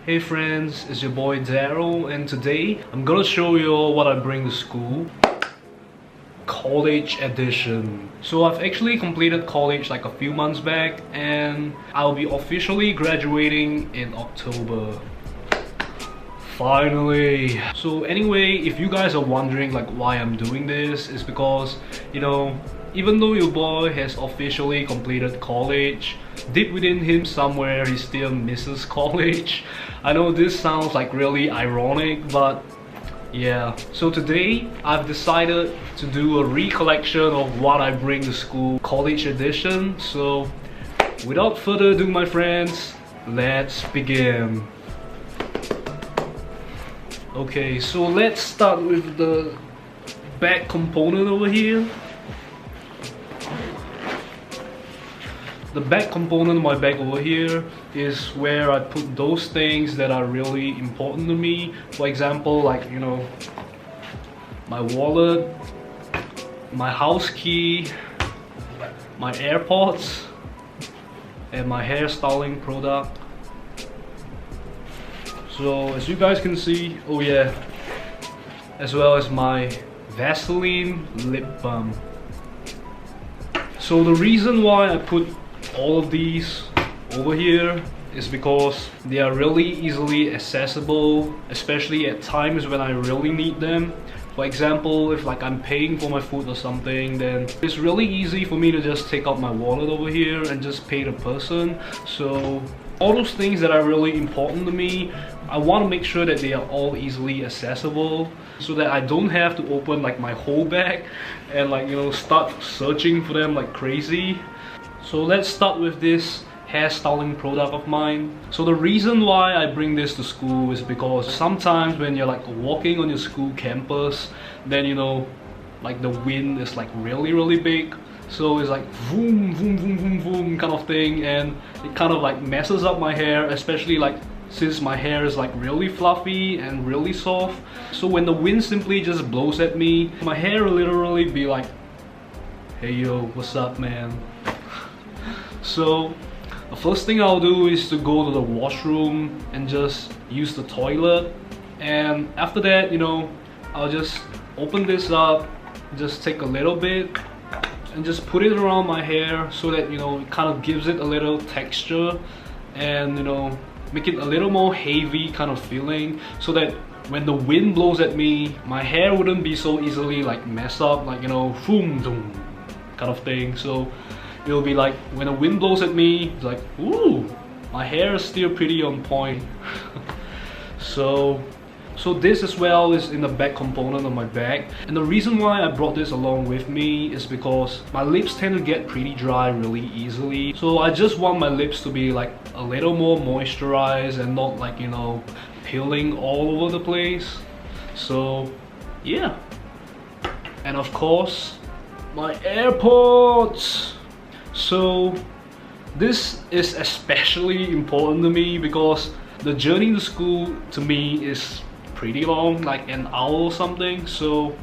Hey friends, it's your boy Daryl, and today I'm gonna show you all what I bring to school. College edition. So I've actually completed college like a few months back, and I'll be officially graduating in October. Finally. So anyway, if you guys are wondering like why I'm doing this, is because, you know, even though your boy has officially completed college, deep within him somewhere he still misses college. I know this sounds like really ironic, but yeah. So today I've decided to do a recollection of what I bring to school, college edition. So without further ado, my friends, let's begin. Okay, so let's start with the back component over here. The back component of my bag over here is where I put those things that are really important to me. For example, like, you know, my wallet, my house key, my AirPods, and my hairstyling product. So as you guys can see, oh yeah, as well as my Vaseline lip balm. So the reason why I put all of these over here is because they are really easily accessible, especially at times when I really need them. For example, if like I'm paying for my food or something, then it's really easy for me to just take out my wallet over here and just pay the person. So all those things that are really important to me, I want to make sure that they are all easily accessible, so that I don't have to open like my whole bag and like, you know, start searching for them like crazy. So let's start with this hairstyling product of mine. So the reason why I bring this to school is because sometimes when you're like walking on your school campus, then, you know, like the wind is like really big. So it's like boom, boom, boom, boom, boom kind of thing, and it kind of like messes up my hair, especially like since my hair is like really fluffy and really soft. So when the wind simply just blows at me, my hair will literally be like, hey yo, what's up man? So the first thing I'll do is to go to the washroom and just use the toilet, and after that, you know, I'll just open this up, just take a little bit and just put it around my hair, so that, you know, it kind of gives it a little texture and, you know, make it a little more heavy kind of feeling, so that when the wind blows at me, my hair wouldn't be so easily like messed up, like, you know, boom, boom kind of thing. So it'll be like when the wind blows at me, it's like, ooh, my hair is still pretty on point. So this as well is in the back component of my bag, and the reason why I brought this along with me is because my lips tend to get pretty dry really easily. So I just want my lips to be like a little more moisturized and not like, you know, peeling all over the place. So yeah, and of course my AirPods. So this is especially important to me because the journey to school to me is pretty long, like an hour or something. So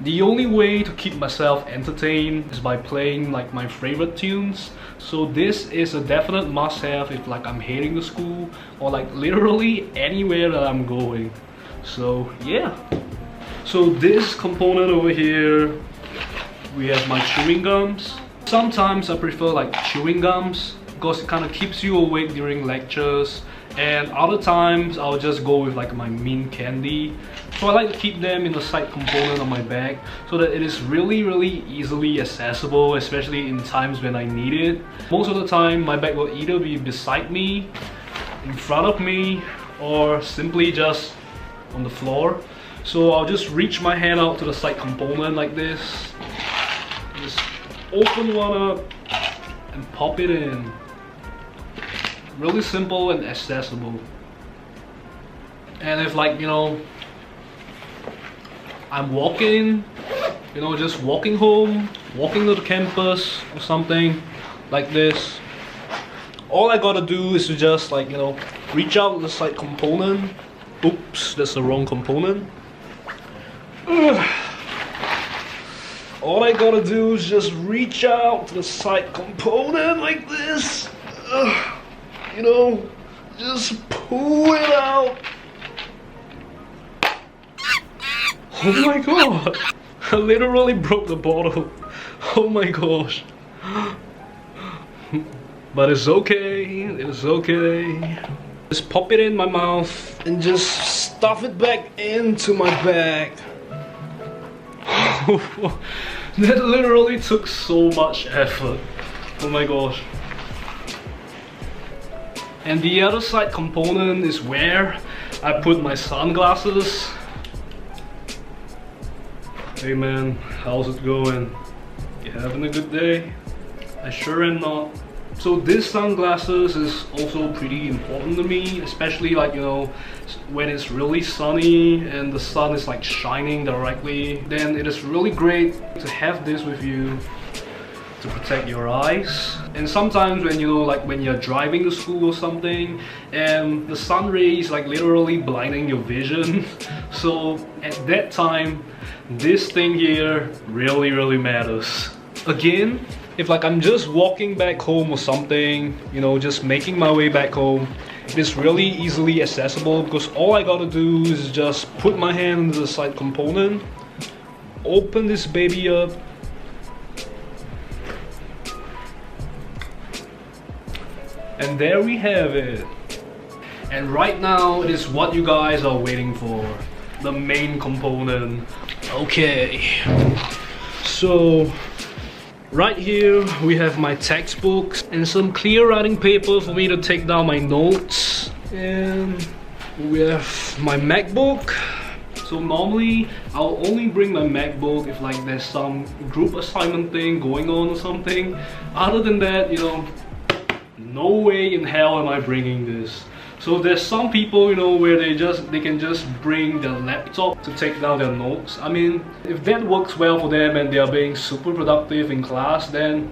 the only way to keep myself entertained is by playing like my favorite tunes. So this is a definite must-have if like I'm heading to school or like literally anywhere that I'm going. So yeah. So this component over here, we have my chewing gums. Sometimes I prefer like chewing gums because it kind of keeps you awake during lectures, and other times I'll just go with like my mint candy. So I like to keep them in the side component of my bag so that it is really easily accessible, especially in times when I need it. Most of the time my bag will either be beside me, in front of me, or simply just on the floor. So I'll just reach my hand out to the side component like this, just open one up and pop it in. Really simple and accessible. And if like, you know, I'm walking, you know, just walking home, walking to the campus or something like this, all I gotta do is to just like, you know, reach out to the side component. Oops, that's the wrong component. All I gotta do is just reach out to the side component like this. You know, just pull it Oh my god! I literally broke the bottle. Oh my gosh. But it's okay, it's okay. Just pop it in my mouth and just stuff it back into my bag. That literally took so much effort. Oh my gosh. And the other side component is where I put my sunglasses. Hey man, how's it going? You having a good day? I sure am not. So this sunglasses is also pretty important to me, especially like, you know, when it's really sunny and the sun is like shining directly, then it is really great to have this with you to protect your eyes. And sometimes when, you know, like when you're driving to school or something and the sun rays like literally blinding your vision, so at that time this thing here really matters. Again, if like I'm just walking back home or something, you know, just making my way back home, it is really easily accessible because all I gotta do is just put my hand into the side component, open this baby up, and there we have it. And right now it is what you guys are waiting for, the main component. Okay, so right here we have my textbooks and some clear writing paper for me to take down my notes, and we have my MacBook. So normally I'll only bring my MacBook if like there's some group assignment thing going on or something. Other than that, you know, no way in hell am I bringing this. So there's some people, you know, where they can just bring their laptop to take down their notes. I mean, if that works well for them and they are being super productive in class, then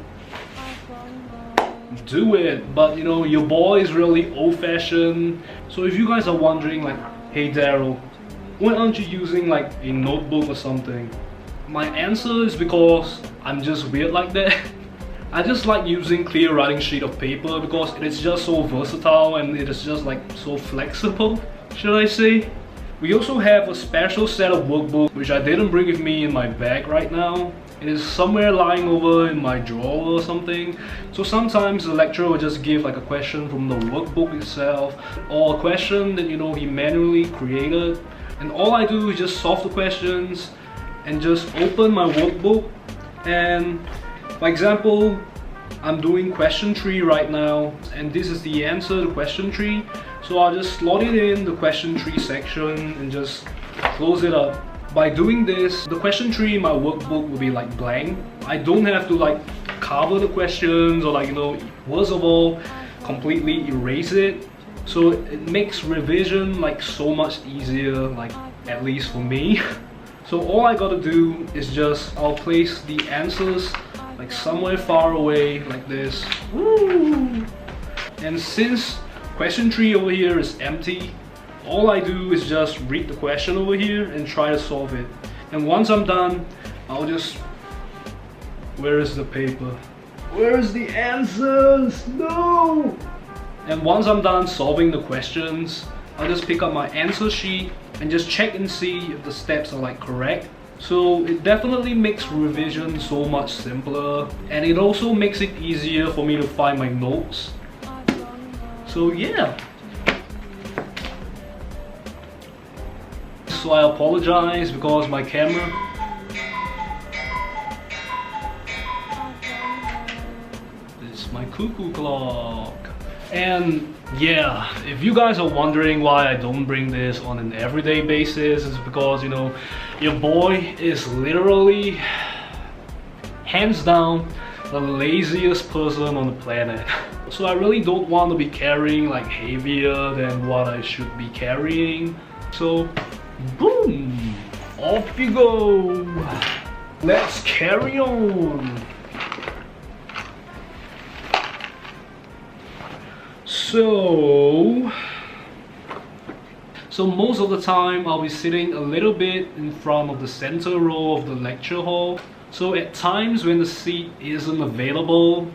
do it. But you know, your boy is really old-fashioned. So if you guys are wondering like, hey Daryl, why aren't you using like a notebook or something? My answer is because I'm just weird like that. I just like using clear writing sheet of paper because it is just so versatile and it is just like so flexible, should I say. We also have a special set of workbook which I didn't bring with me in my bag right now. It is somewhere lying over in my drawer or something. So sometimes the lecturer will just give like a question from the workbook itself, or a question that, you know, he manually created, and all I do is just solve the questions and just open my workbook. And for example, I'm doing question 3 right now, and this is the answer to question 3. So I'll just slot it in the question 3 section and just close it up. By doing this, the question 3 in my workbook will be like blank. I don't have to like cover the questions or like, you know, worst of all, completely erase it. So it makes revision like so much easier, like at least for me. So all I gotta do is just, I'll place the answers like somewhere far away like this. Woo! And since question 3 over here is empty, all I do is just read the question over here and try to solve it. And once I'm done, I'll just... Where is the paper? Where is the answers? No! And once I'm done solving the questions, I'll just pick up my answer sheet and just check and see if the steps are like correct. So it definitely makes revision so much simpler, and it also makes it easier for me to find my notes. So yeah. So I apologize because my camera... This is my cuckoo clock. And yeah, if you guys are wondering why I don't bring this on an everyday basis, it's because, you know, your boy is literally, hands down, the laziest person on the planet. So I really don't want to be carrying like heavier than what I should be carrying. So boom, off you go. Let's carry on. So most of the time I'll be sitting a little bit in front of the center row of the lecture hall. So at times when the seat isn't available,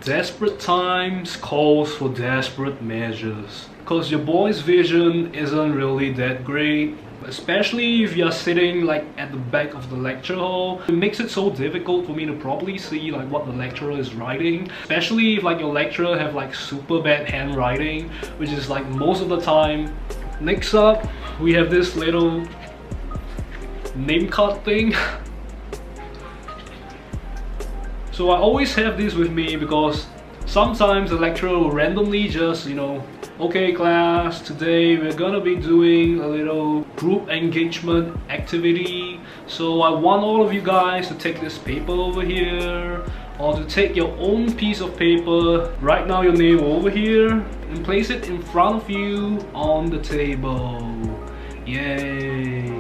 desperate times calls for desperate measures. Because your boy's vision isn't really that great. Especially if you're sitting like at the back of the lecture hall, it makes it so difficult for me to properly see like what the lecturer is writing. Especially if like your lecturer have like super bad handwriting, which is like most of the time. Next up, we have this little name card thing. So I always have this with me because sometimes the lecturer will randomly just, you know, okay class, today we're gonna be doing a little group engagement activity. So I want all of you guys to take this paper over here, or to take your own piece of paper, write down your name over here, and place it in front of you on the table. Yay!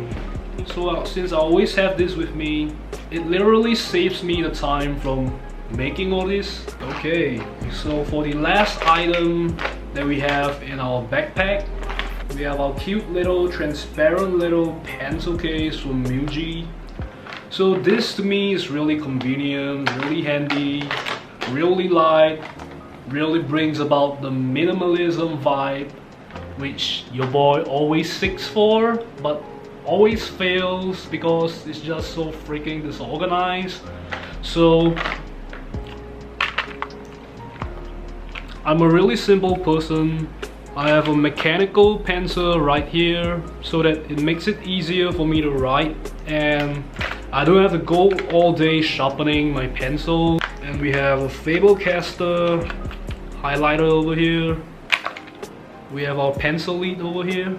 So since I always have this with me, it literally saves me the time from making all this. Okay, so for the last item that we have in our backpack, we have our cute little transparent little pencil case from Muji. So this to me is really convenient, really handy, really light, really brings about the minimalism vibe, which your boy always seeks for, but always fails because it's just so freaking disorganized. So I'm a really simple person. I have a mechanical pencil right here so that it makes it easier for me to write, and I don't have to go all day sharpening my pencil. And we have a Faber-Castell highlighter over here. We have our pencil lead over here,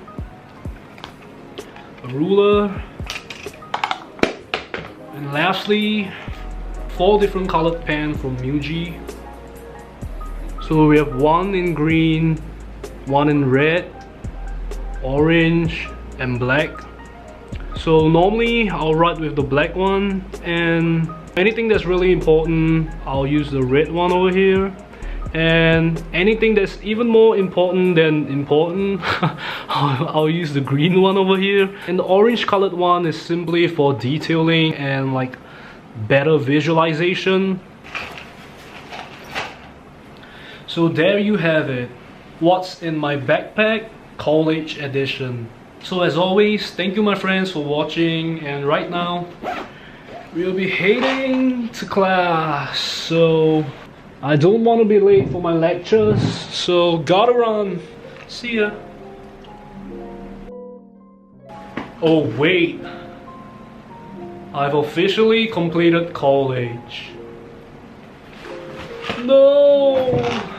a ruler, and lastly 4 different colored pens from Muji. So we have one in green, one in red, orange, and black. So normally I'll write with the black one, and anything that's really important I'll use the red one over here, and anything that's even more important than important I'll use the green one over here. And the orange colored one is simply for detailing and like better visualization. So there you have it, what's in my backpack, college edition. So as always, thank you my friends for watching, and right now we'll be heading to class. So I don't want to be late for my lectures, so gotta run. See ya. Oh wait, I've officially completed college. No!